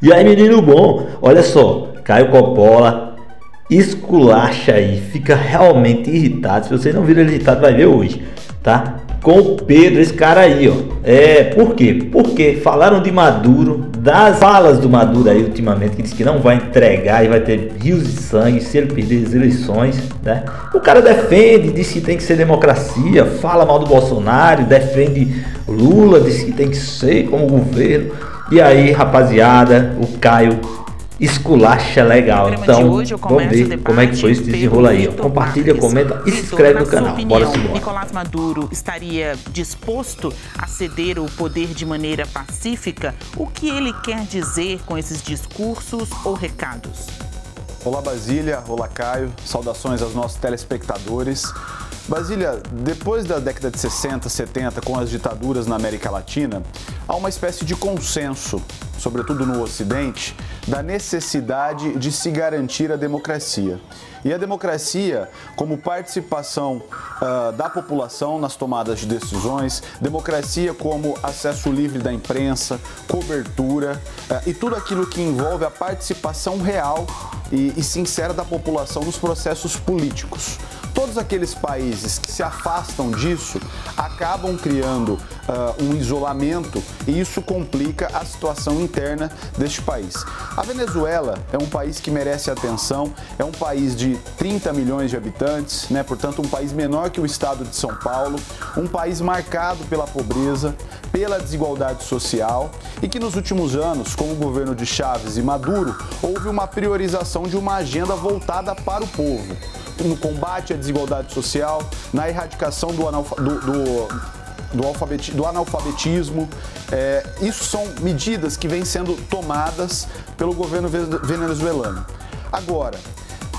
E aí, menino bom, olha só, Caio Coppola esculacha aí, fica realmente irritado. Se você não viu ele irritado, vai ver hoje, tá? Com o Pedro, esse cara aí, ó. Por quê? Porque falaram de Maduro, das falas do Maduro aí ultimamente, que disse que não vai entregar e vai ter rios de sangue se ele perder as eleições, né? O cara defende, diz que tem que ser democracia, fala mal do Bolsonaro, defende Lula, diz que tem que ser como governo. E aí, rapaziada, o Caio esculacha legal. Então, vamos ver como é que foi esse desenrolo aí. Compartilha, comenta e se inscreve no canal. Bora se embora. Nicolás Maduro estaria disposto a ceder o poder de maneira pacífica? O que ele quer dizer com esses discursos ou recados? Olá, Basília. Olá, Caio. Saudações aos nossos telespectadores. Basília, depois da década de 60, 70, com as ditaduras na América Latina, há uma espécie de consenso, sobretudo no Ocidente, da necessidade de se garantir a democracia. E a democracia como participação da população nas tomadas de decisões, democracia como acesso livre da imprensa, cobertura e tudo aquilo que envolve a participação real e sincera da população nos processos políticos. Todos aqueles países que se afastam disso acabam criando um isolamento e isso complica a situação interna deste país. A Venezuela é um país que merece atenção, é um país de 30 milhões de habitantes, né? Portanto, um país menor que o estado de São Paulo, um país marcado pela pobreza, pela desigualdade social e que nos últimos anos, com o governo de Chávez e Maduro, houve uma priorização de uma agenda voltada para o povo, no combate à desigualdade social, na erradicação do analfabetismo. Isso são medidas que vêm sendo tomadas pelo governo venezuelano. Agora,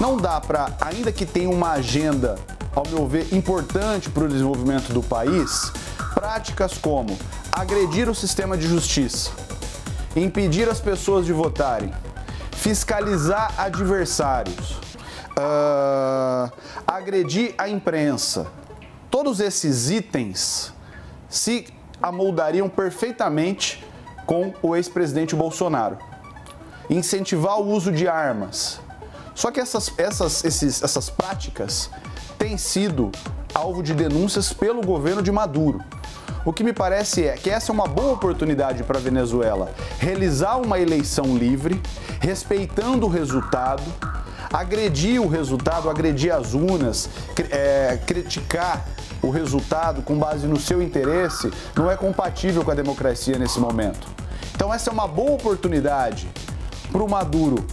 não dá para, ainda que tenha uma agenda, ao meu ver, importante para o desenvolvimento do país, práticas como agredir o sistema de justiça, impedir as pessoas de votarem, fiscalizar adversários, agredir a imprensa. Todos esses itens se amoldariam perfeitamente com o ex-presidente Bolsonaro. Incentivar o uso de armas. Só que essas práticas têm sido alvo de denúncias pelo governo de Maduro. O que me parece é que essa é uma boa oportunidade para a Venezuela realizar uma eleição livre, respeitando o resultado, agredir o resultado, agredir as urnas, criticar o resultado com base no seu interesse, não é compatível com a democracia nesse momento. Então essa é uma boa oportunidade para o Maduro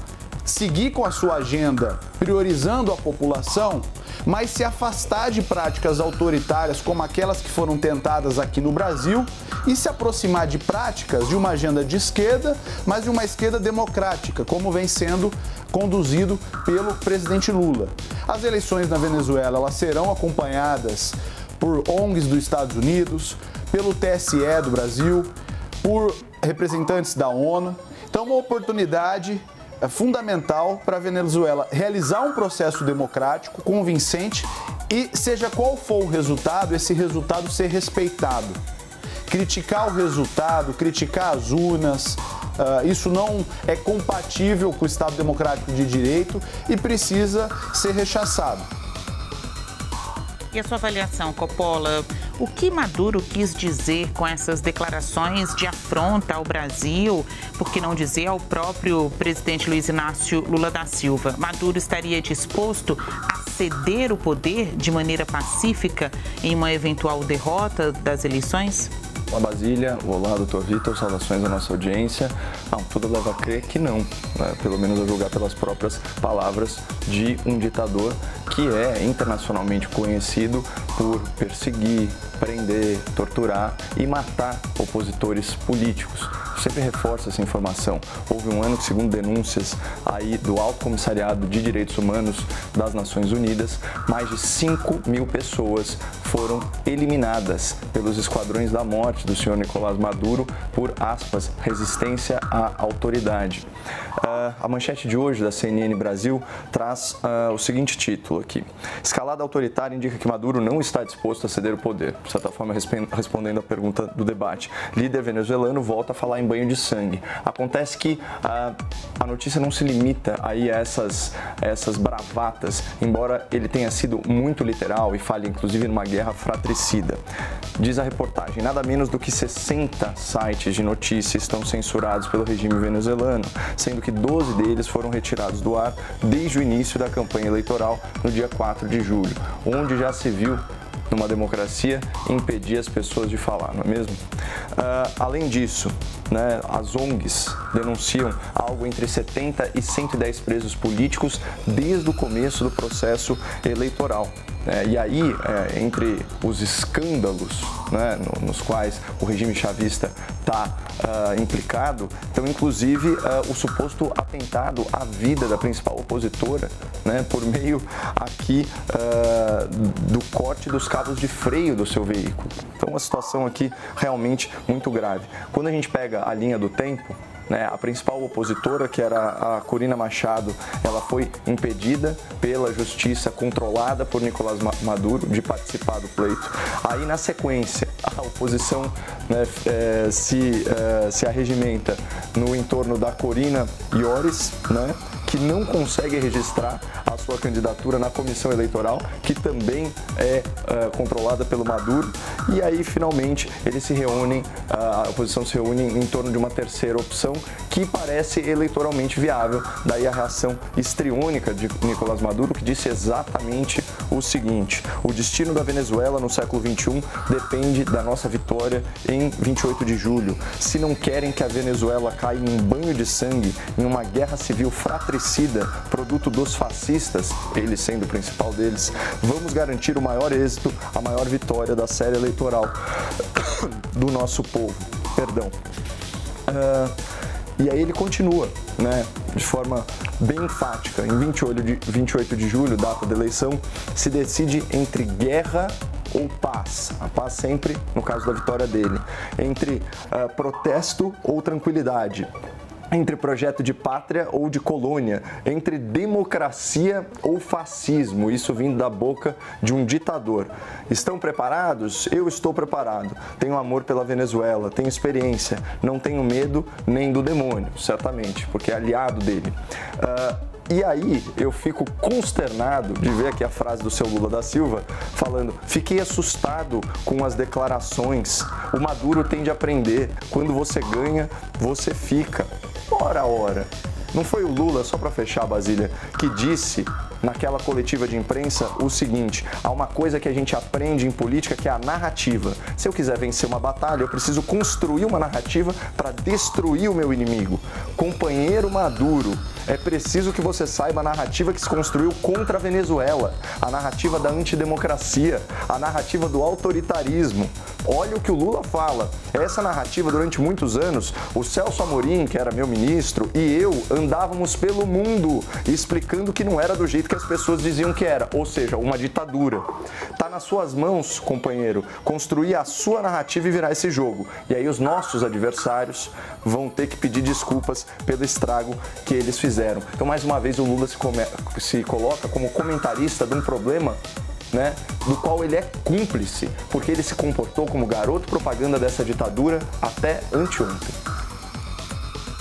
seguir com a sua agenda, priorizando a população, mas se afastar de práticas autoritárias como aquelas que foram tentadas aqui no Brasil e se aproximar de práticas de uma agenda de esquerda, mas de uma esquerda democrática, como vem sendo conduzido pelo presidente Lula. As eleições na Venezuela elas serão acompanhadas por ONGs dos Estados Unidos, pelo TSE do Brasil, por representantes da ONU. Então, uma oportunidade fundamental para a Venezuela realizar um processo democrático convincente e, seja qual for o resultado, esse resultado ser respeitado. Criticar o resultado, criticar as urnas, isso não é compatível com o Estado Democrático de Direito e precisa ser rechaçado. E a sua avaliação, Coppola? O que Maduro quis dizer com essas declarações de afronta ao Brasil, por que não dizer ao próprio presidente Luiz Inácio Lula da Silva? Maduro estaria disposto a ceder o poder de maneira pacífica em uma eventual derrota das eleições? Olá, Basília. Olá, doutor Vitor. Saudações à nossa audiência. Tudo leva a crer que não, né? Pelo menos a julgar pelas próprias palavras de um ditador que é internacionalmente conhecido por perseguir, prender, torturar e matar opositores políticos. Sempre reforça essa informação. Houve um ano que, segundo denúncias aí do Alto Comissariado de Direitos Humanos das Nações Unidas, mais de 5.000 pessoas foram eliminadas pelos esquadrões da morte do senhor Nicolás Maduro por, aspas, resistência à autoridade. A manchete de hoje da CNN Brasil traz o seguinte título aqui: escalada autoritária indica que Maduro não está disposto a ceder o poder. De certa forma, respondendo à pergunta do debate, líder venezuelano volta a falar em banho de sangue. Acontece que a notícia não se limita aí a essas bravatas, embora ele tenha sido muito literal e fale inclusive numa guerra fratricida. Diz a reportagem, nada menos do que 60 sites de notícia estão censurados pelo regime venezuelano, sendo que 12 deles foram retirados do ar desde o início da campanha eleitoral no dia 4 de julho, onde já se viu numa democracia, impedir as pessoas de falar, não é mesmo? Além disso, né, as ONGs denunciam algo entre 70 e 110 presos políticos desde o começo do processo eleitoral. E aí, entre os escândalos, né, nos quais o regime chavista está implicado, então inclusive o suposto atentado à vida da principal opositora, né, por meio aqui do corte dos cabos de freio do seu veículo. Então uma situação aqui realmente muito grave. Quando a gente pega a linha do tempo, a principal opositora, que era a Corina Machado, ela foi impedida pela justiça controlada por Nicolás Maduro de participar do pleito. Aí, na sequência, a oposição se arregimenta no entorno da Corina Lloris, que não consegue registrar a sua candidatura na comissão eleitoral, que também é controlada pelo Maduro. E aí, finalmente, eles se reúnem, a oposição se reúne em torno de uma terceira opção, que parece eleitoralmente viável. Daí a reação histriônica de Nicolás Maduro, que disse exatamente o seguinte: o destino da Venezuela no século XXI depende da nossa vitória em 28 de julho. Se não querem que a Venezuela caia em um banho de sangue, em uma guerra civil fratricida, produto dos fascistas, ele sendo o principal deles, vamos garantir o maior êxito, a maior vitória da série eleitoral do nosso povo. E aí ele continua, de forma bem enfática. Em 28 de julho, data da eleição, se decide entre guerra ou paz. A paz sempre, no caso da vitória dele. Entre protesto ou tranquilidade. Entre projeto de pátria ou de colônia, entre democracia ou fascismo, isso vindo da boca de um ditador. Estão preparados? Eu estou preparado. Tenho amor pela Venezuela, tenho experiência, não tenho medo nem do demônio, certamente, porque é aliado dele. E aí eu fico consternado de ver aqui a frase do seu Lula da Silva falando: fiquei assustado com as declarações, o Maduro tem de aprender, quando você ganha, você fica. Ora, não foi o Lula, só para fechar, Basília, que disse naquela coletiva de imprensa o seguinte: há uma coisa que a gente aprende em política que é a narrativa. Se eu quiser vencer uma batalha, eu preciso construir uma narrativa para destruir o meu inimigo. Companheiro Maduro, é preciso que você saiba a narrativa que se construiu contra a Venezuela, a narrativa da antidemocracia, a narrativa do autoritarismo. Olha o que o Lula fala. Essa narrativa, durante muitos anos, o Celso Amorim, que era meu ministro, e eu andávamos pelo mundo explicando que não era do jeito que as pessoas diziam que era, ou seja, uma ditadura. Tá nas suas mãos, companheiro, construir a sua narrativa e virar esse jogo. E aí os nossos adversários vão ter que pedir desculpas pelo estrago que eles fizeram. Então, mais uma vez, o Lula se coloca como comentarista de um problema, do qual ele é cúmplice, porque ele se comportou como garoto propaganda dessa ditadura até anteontem.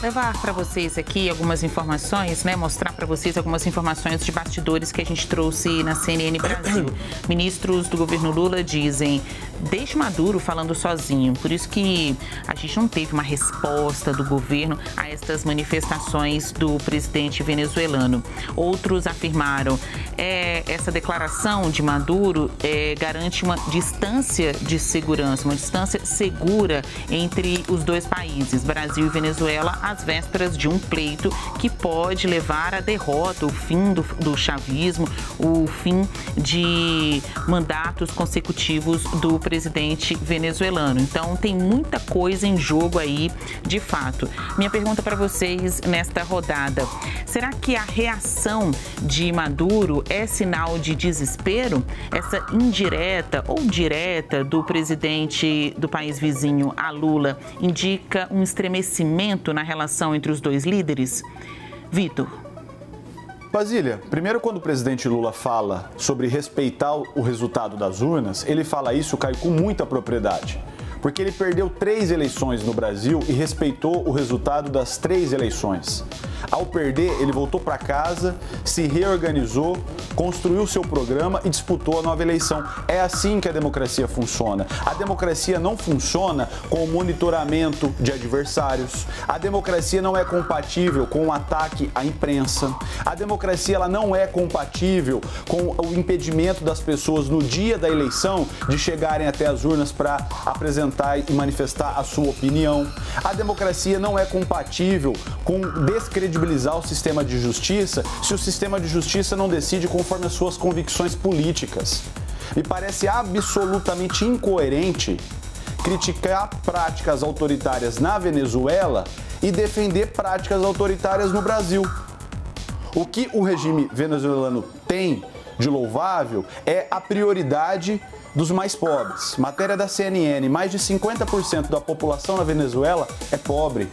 Levar para vocês aqui algumas informações, mostrar para vocês algumas informações de bastidores que a gente trouxe na CNN Brasil. Ministros do governo Lula dizem: deixe Maduro falando sozinho. Por isso que a gente não teve uma resposta do governo a estas manifestações do presidente venezuelano. Outros afirmaram: essa declaração de Maduro garante uma distância de segurança, uma distância segura entre os dois países, Brasil e Venezuela, às vésperas de um pleito que pode levar à derrota, o fim do chavismo, o fim de mandatos consecutivos do presidente venezuelano. Então, tem muita coisa em jogo aí, de fato. Minha pergunta para vocês nesta rodada: será que a reação de Maduro é sinal de desespero? Essa indireta ou direta do presidente do país vizinho a Lula indica um estremecimento na relação entre os dois líderes? Vitor. Basília, primeiro, quando o presidente Lula fala sobre respeitar o resultado das urnas, ele fala isso, Caio, com muita propriedade. Porque ele perdeu 3 eleições no Brasil e respeitou o resultado das 3 eleições. Ao perder, ele voltou para casa, se reorganizou, construiu seu programa e disputou a nova eleição. É assim que a democracia funciona. A democracia não funciona com o monitoramento de adversários. A democracia não é compatível com o ataque à imprensa. A democracia ela não é compatível com o impedimento das pessoas no dia da eleição de chegarem até as urnas para apresentar e manifestar a sua opinião. A democracia não é compatível com descredibilizar o sistema de justiça se o sistema de justiça não decide conforme as suas convicções políticas. Me parece absolutamente incoerente criticar práticas autoritárias na Venezuela e defender práticas autoritárias no Brasil. O que o regime venezuelano tem de louvável é a prioridade dos mais pobres. Matéria da CNN, mais de 50% da população na Venezuela é pobre.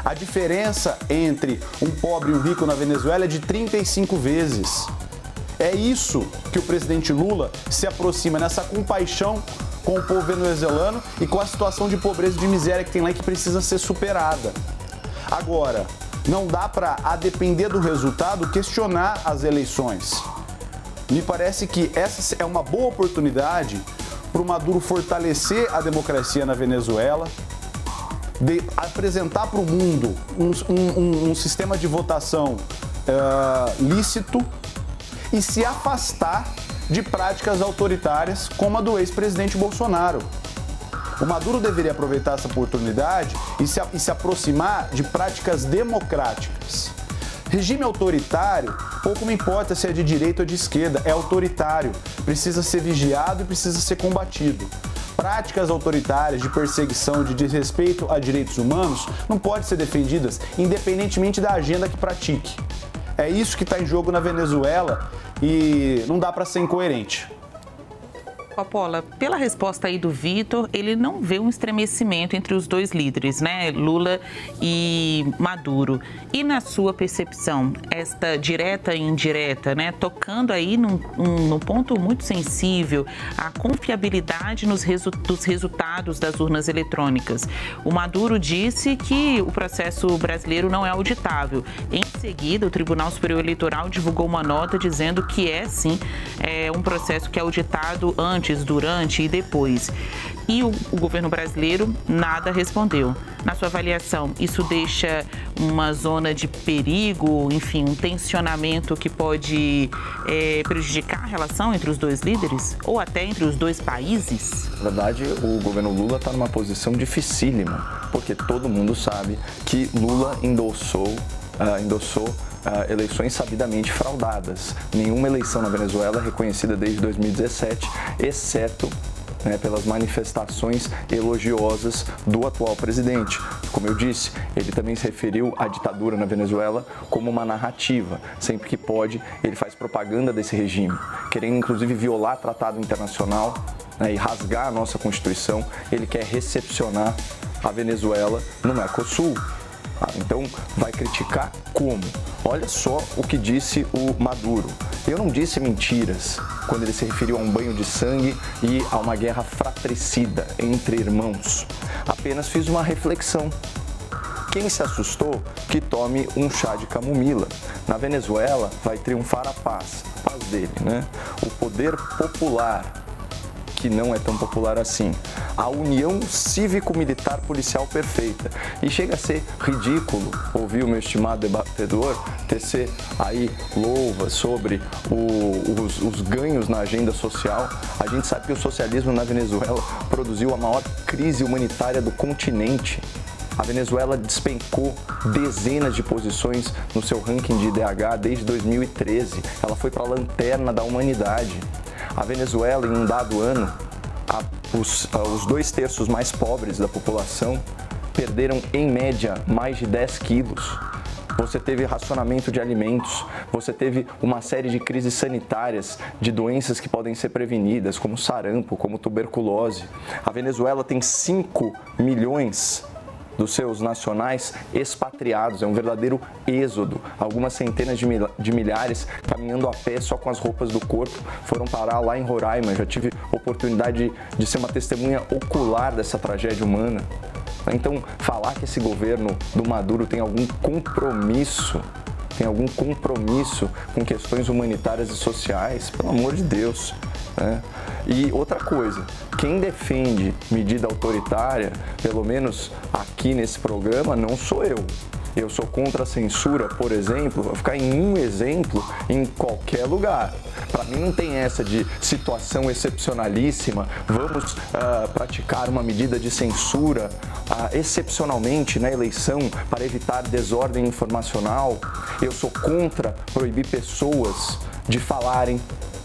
A diferença entre um pobre e um rico na Venezuela é de 35 vezes. É isso que o presidente Lula se aproxima, nessa compaixão com o povo venezuelano e com a situação de pobreza e de miséria que tem lá e que precisa ser superada. Agora, não dá para, a depender do resultado, questionar as eleições. Me parece que essa é uma boa oportunidade para o Maduro fortalecer a democracia na Venezuela, de apresentar para o mundo um sistema de votação lícito e se afastar de práticas autoritárias como a do ex-presidente Bolsonaro. O Maduro deveria aproveitar essa oportunidade e se aproximar de práticas democráticas. Regime autoritário, pouco me importa se é de direita ou de esquerda, é autoritário, precisa ser vigiado e precisa ser combatido. Práticas autoritárias de perseguição, de desrespeito a direitos humanos não podem ser defendidas independentemente da agenda que pratique. É isso que está em jogo na Venezuela e não dá para ser incoerente. Coppola, pela resposta aí do Vitor, ele não vê um estremecimento entre os dois líderes, né? Lula e Maduro. E na sua percepção, esta direta e indireta, né? Tocando aí num ponto muito sensível, a confiabilidade dos resultados das urnas eletrônicas. O Maduro disse que o processo brasileiro não é auditável. Em seguida, o Tribunal Superior Eleitoral divulgou uma nota dizendo que é, sim, um processo que é auditado antes, durante e depois. E o governo brasileiro nada respondeu. Na sua avaliação, isso deixa uma zona de perigo, enfim, um tensionamento que pode prejudicar a relação entre os dois líderes? Ou até entre os dois países? Na verdade, o governo Lula está numa posição dificílima, porque todo mundo sabe que Lula endossou eleições sabidamente fraudadas. Nenhuma eleição na Venezuela é reconhecida desde 2017, exceto pelas manifestações elogiosas do atual presidente. Como eu disse, ele também se referiu à ditadura na Venezuela como uma narrativa. Sempre que pode, ele faz propaganda desse regime, querendo inclusive violar tratado internacional e rasgar a nossa Constituição. Ele quer recepcionar a Venezuela no Mercosul. Então, vai criticar como? Olha só o que disse o Maduro. Eu não disse mentiras quando ele se referiu a um banho de sangue e a uma guerra fratricida entre irmãos. Apenas fiz uma reflexão. Quem se assustou, que tome um chá de camomila. Na Venezuela vai triunfar a paz dele, né? O poder popular, que não é tão popular assim. A união cívico-militar policial perfeita. E chega a ser ridículo ouvir o meu estimado debatedor tecer aí louvas sobre os ganhos na agenda social. A gente sabe que o socialismo na Venezuela produziu a maior crise humanitária do continente. A Venezuela despencou dezenas de posições no seu ranking de IDH desde 2013. Ela foi para a lanterna da humanidade. A Venezuela, em um dado ano, os 2/3 mais pobres da população perderam, em média, mais de 10 quilos. Você teve racionamento de alimentos, você teve uma série de crises sanitárias, de doenças que podem ser prevenidas, como sarampo, como tuberculose. A Venezuela tem 5 milhões dos seus nacionais expatriados. É um verdadeiro êxodo. Algumas centenas de milhares caminhando a pé só com as roupas do corpo foram parar lá em Roraima. Já tive oportunidade de ser uma testemunha ocular dessa tragédia humana. Então, falar que esse governo do Maduro tem algum compromisso com questões humanitárias e sociais, pelo amor de Deus, né? E outra coisa, quem defende medida autoritária, pelo menos aqui nesse programa, não sou eu. Eu sou contra a censura, por exemplo, vou ficar em um exemplo em qualquer lugar. Para mim não tem essa de situação excepcionalíssima, vamos praticar uma medida de censura excepcionalmente na eleição para evitar desordem informacional. Eu sou contra proibir pessoas de falarem,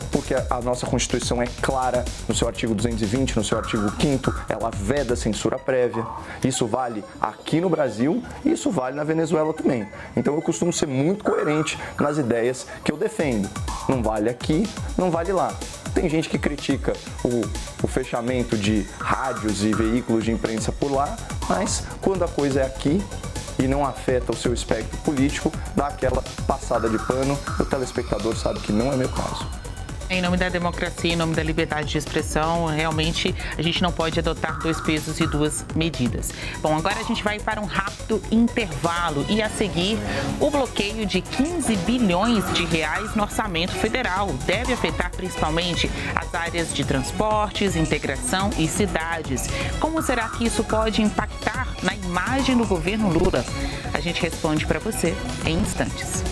porque a nossa Constituição é clara no seu artigo 220, no seu artigo 5º, ela veda a censura prévia. Isso vale aqui no Brasil e isso vale na Venezuela também. Então eu costumo ser muito coerente nas ideias que eu defendo. Não vale aqui, não vale lá. Tem gente que critica o fechamento de rádios e veículos de imprensa por lá, mas quando a coisa é aqui e não afeta o seu espectro político, dá aquela passada de pano, o telespectador sabe que não é meu caso. Em nome da democracia, em nome da liberdade de expressão, realmente a gente não pode adotar 2 pesos e 2 medidas. Bom, agora a gente vai para um rápido intervalo e a seguir o bloqueio de 15 bilhões de reais no orçamento federal deve afetar principalmente as áreas de transportes, integração e cidades. Como será que isso pode impactar na imagem do governo Lula? A gente responde para você em instantes.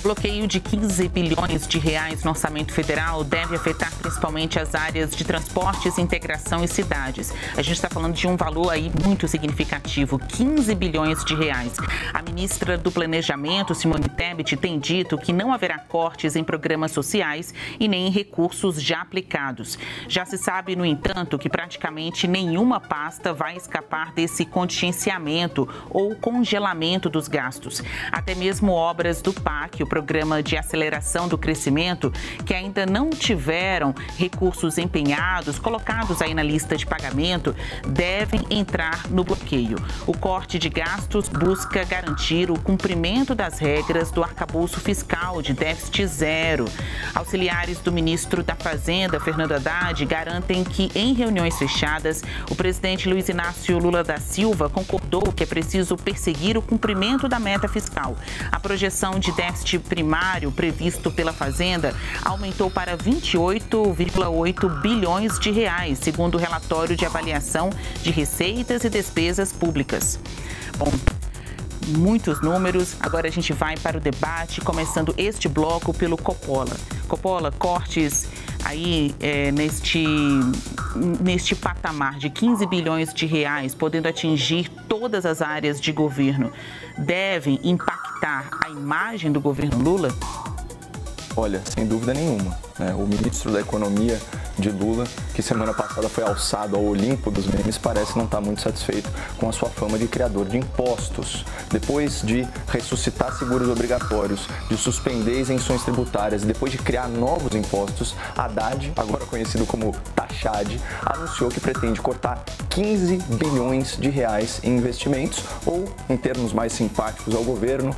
Bloqueio de 15 bilhões de reais no orçamento federal deve afetar principalmente as áreas de transportes, integração e cidades. A gente está falando de um valor aí muito significativo, 15 bilhões de reais. A ministra do Planejamento, Simone Tebet, tem dito que não haverá cortes em programas sociais e nem em recursos já aplicados. Já se sabe, no entanto, que praticamente nenhuma pasta vai escapar desse contingenciamento ou congelamento dos gastos. Até mesmo obras do PAC, o Programa de Aceleração do Crescimento, que ainda não tiveram recursos empenhados, colocados aí na lista de pagamento, devem entrar no bloqueio. O corte de gastos busca garantir o cumprimento das regras do arcabouço fiscal de déficit zero. Auxiliares do ministro da Fazenda, Fernando Haddad, garantem que, em reuniões fechadas, o presidente Luiz Inácio Lula da Silva concordou que é preciso perseguir o cumprimento da meta fiscal. A projeção de déficit primário previsto pela Fazenda aumentou para 28,8 bilhões de reais, segundo o relatório de avaliação de receitas e despesas públicas. Bom, muitos números. Agora a gente vai para o debate, começando este bloco pelo Coppola. Coppola, cortes aí neste patamar de 15 bilhões de reais, podendo atingir todas as áreas de governo, devem impactar a imagem do governo Lula? Olha, sem dúvida nenhuma, né? O ministro da Economia de Lula, que semana passada foi alçado ao Olimpo dos memes, parece não estar muito satisfeito com a sua fama de criador de impostos. Depois de ressuscitar seguros obrigatórios, de suspender isenções tributárias e depois de criar novos impostos, Haddad, agora conhecido como Taxad, anunciou que pretende cortar 15 bilhões de reais em investimentos ou, em termos mais simpáticos ao governo,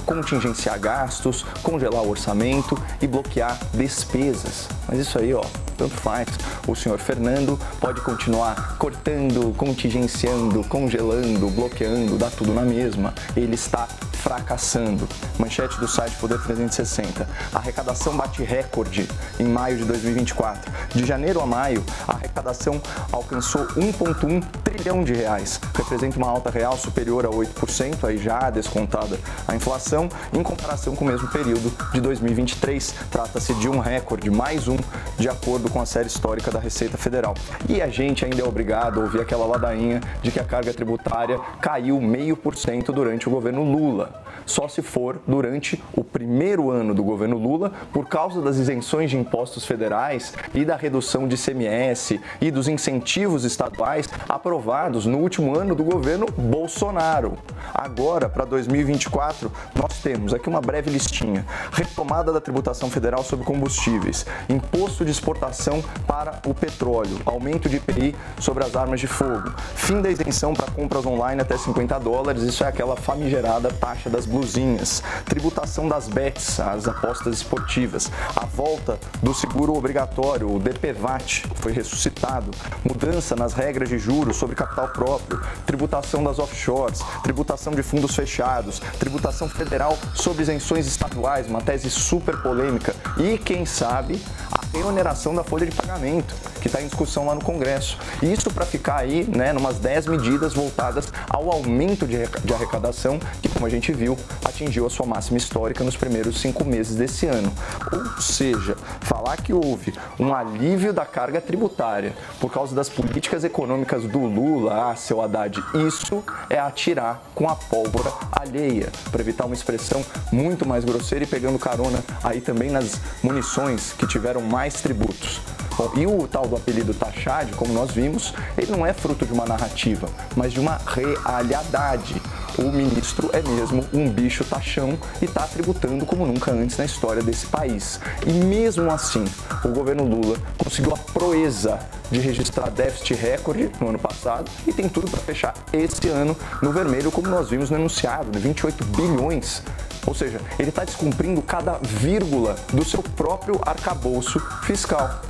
contingenciar gastos, congelar o orçamento e bloquear despesas. Mas isso aí, tanto faz. O senhor Fernando pode continuar cortando, contingenciando, congelando, bloqueando, dá tudo na mesma. Ele está fracassando. Manchete do site Poder 360. A arrecadação bate recorde em maio de 2024. De janeiro a maio, a arrecadação alcançou 1,1 trilhão de reais. Representa uma alta real superior a 8%, aí já descontada a inflação, em comparação com o mesmo período de 2023. Trata-se de um recorde, mais um, de acordo com a série histórica da Receita Federal. E a gente ainda é obrigado a ouvir aquela ladainha de que a carga tributária caiu 0,5% durante o governo Lula. só se for durante o primeiro ano do governo Lula, por causa das isenções de impostos federais e da redução de ICMS e dos incentivos estaduais aprovados no último ano do governo Bolsonaro. Agora, para 2024, nós temos aqui uma breve listinha: retomada da tributação federal sobre combustíveis, imposto de exportação para o petróleo, aumento de IPI sobre as armas de fogo, fim da isenção para compras online até $50, isso é aquela famigerada taxa das blusinhas, tributação das bets, as apostas esportivas, a volta do seguro obrigatório, o DPVAT, foi ressuscitado, mudança nas regras de juros sobre capital próprio, tributação das offshores, tributação de fundos fechados, tributação federal sobre isenções estaduais, uma tese super polêmica, e, quem sabe, a reoneração da folha de pagamento, que está em discussão lá no Congresso. Isso para ficar aí, numas 10 medidas voltadas ao aumento de arrecadação, que, como a gente viu, atingiu a sua máxima histórica nos primeiros 5 meses desse ano. Ou seja, falar que houve um alívio da carga tributária por causa das políticas econômicas do Lula, seu Haddad, isso é atirar com a pólvora alheia, para evitar uma expressão muito mais grosseira e pegando carona aí também nas munições que tiveram mais tributos. Bom, e o tal do apelido Tachad, como nós vimos, ele não é fruto de uma narrativa, mas de uma realidade. O ministro é mesmo um bicho taxão e está tributando como nunca antes na história desse país. E mesmo assim, o governo Lula conseguiu a proeza de registrar déficit recorde no ano passado e tem tudo para fechar esse ano no vermelho, como nós vimos no enunciado, de 28 bilhões. Ou seja, ele está descumprindo cada vírgula do seu próprio arcabouço fiscal.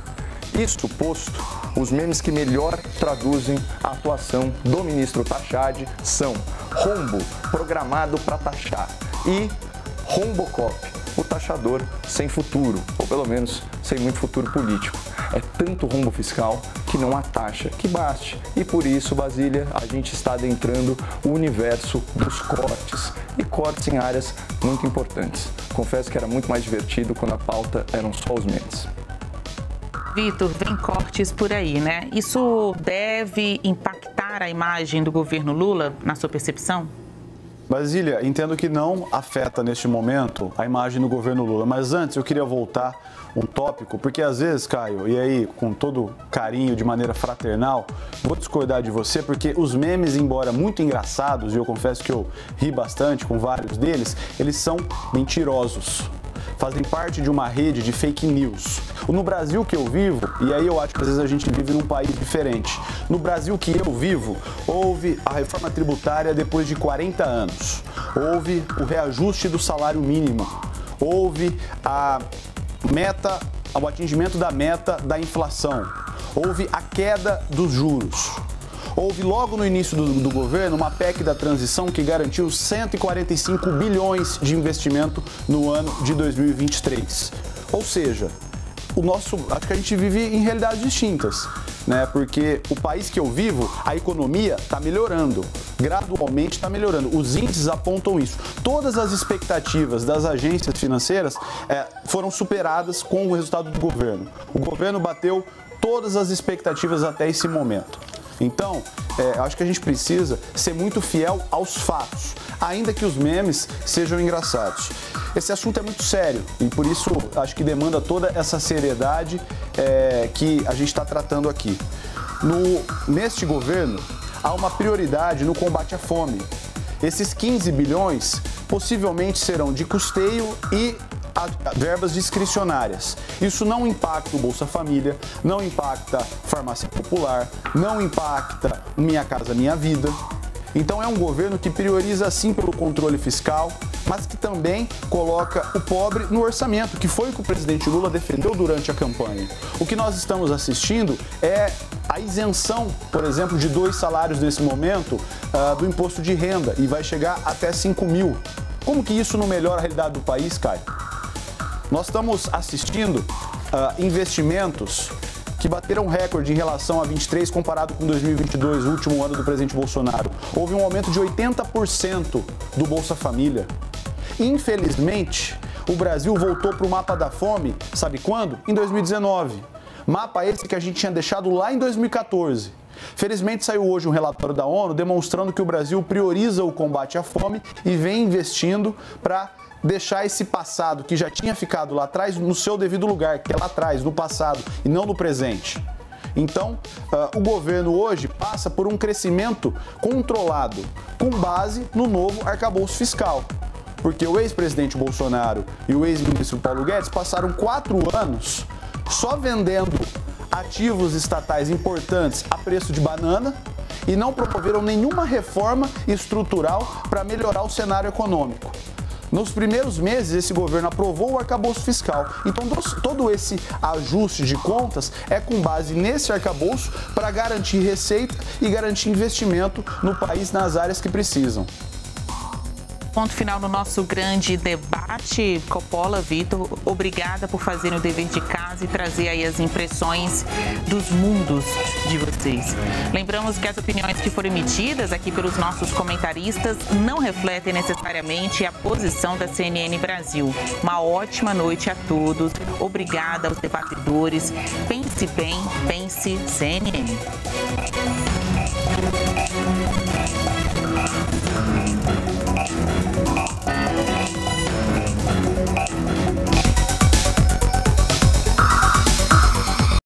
Isso posto, os memes que melhor traduzem a atuação do ministro Tachad são rombo programado para taxar e Rombocop, o taxador sem futuro, ou pelo menos sem muito futuro político. É tanto rombo fiscal que não há taxa que baste. E por isso, Basília, a gente está adentrando o universo dos cortes. E cortes em áreas muito importantes. Confesso que era muito mais divertido quando a pauta eram só os memes. Vitor, vem cortes por aí, né? Isso deve impactar a imagem do governo Lula, na sua percepção? Basília, entendo que não afeta neste momento a imagem do governo Lula, mas antes eu queria voltar um tópico, porque às vezes, Caio, e aí com todo carinho, de maneira fraternal, vou discordar de você, porque os memes, embora muito engraçados, e eu confesso que eu ri bastante com vários deles, eles são mentirosos. Fazem parte de uma rede de fake news. No Brasil que eu vivo, e aí eu acho que às vezes a gente vive num país diferente. No Brasil que eu vivo, houve a reforma tributária depois de 40 anos. Houve o reajuste do salário mínimo. Houve o atingimento da meta da inflação. Houve a queda dos juros. Houve logo no início do governo uma PEC da transição que garantiu 145 bilhões de investimento no ano de 2023. Ou seja, acho que a gente vive em realidades distintas, né? Porque o país que eu vivo, a economia está melhorando, gradualmente está melhorando. Os índices apontam isso. Todas as expectativas das agências financeiras foram superadas com o resultado do governo. O governo bateu todas as expectativas até esse momento. Então, acho que a gente precisa ser muito fiel aos fatos, ainda que os memes sejam engraçados. Esse assunto é muito sério e por isso acho que demanda toda essa seriedade que a gente está tratando aqui. Neste governo, há uma prioridade no combate à fome. Esses 15 bilhões possivelmente serão de custeio e verbas discricionárias. Isso não impacta o Bolsa Família, não impacta farmácia popular, não impacta Minha Casa Minha Vida. Então é um governo que prioriza sim pelo controle fiscal, mas que também coloca o pobre no orçamento, que foi o que o presidente Lula defendeu durante a campanha. O que nós estamos assistindo é a isenção, por exemplo, de 2 salários nesse momento do imposto de renda e vai chegar até 5 mil. Como que isso não melhora a realidade do país, Caio? Nós estamos assistindo investimentos que bateram recorde em relação a 23 comparado com 2022, o último ano do presidente Bolsonaro. Houve um aumento de 80% do Bolsa Família. Infelizmente, o Brasil voltou para o mapa da fome, sabe quando? Em 2019. Mapa esse que a gente tinha deixado lá em 2014. Felizmente saiu hoje um relatório da ONU demonstrando que o Brasil prioriza o combate à fome e vem investindo para deixar esse passado que já tinha ficado lá atrás no seu devido lugar, que é lá atrás, no passado e não no presente. Então, o governo hoje passa por um crescimento controlado, com base no novo arcabouço fiscal. Porque o ex-presidente Bolsonaro e o ex-ministro Paulo Guedes passaram 4 anos só vendendo ativos estatais importantes a preço de banana e não promoveram nenhuma reforma estrutural para melhorar o cenário econômico. Nos primeiros meses, esse governo aprovou o arcabouço fiscal. Então, todo esse ajuste de contas é com base nesse arcabouço para garantir receita e garantir investimento no país nas áreas que precisam. Ponto final no nosso grande debate. Coppola, Vitor, obrigada por fazerem o dever de casa e trazer aí as impressões dos mundos de vocês. Lembramos que as opiniões que foram emitidas aqui pelos nossos comentaristas não refletem necessariamente a posição da CNN Brasil. Uma ótima noite a todos. Obrigada aos debatedores. Pense bem, pense CNN.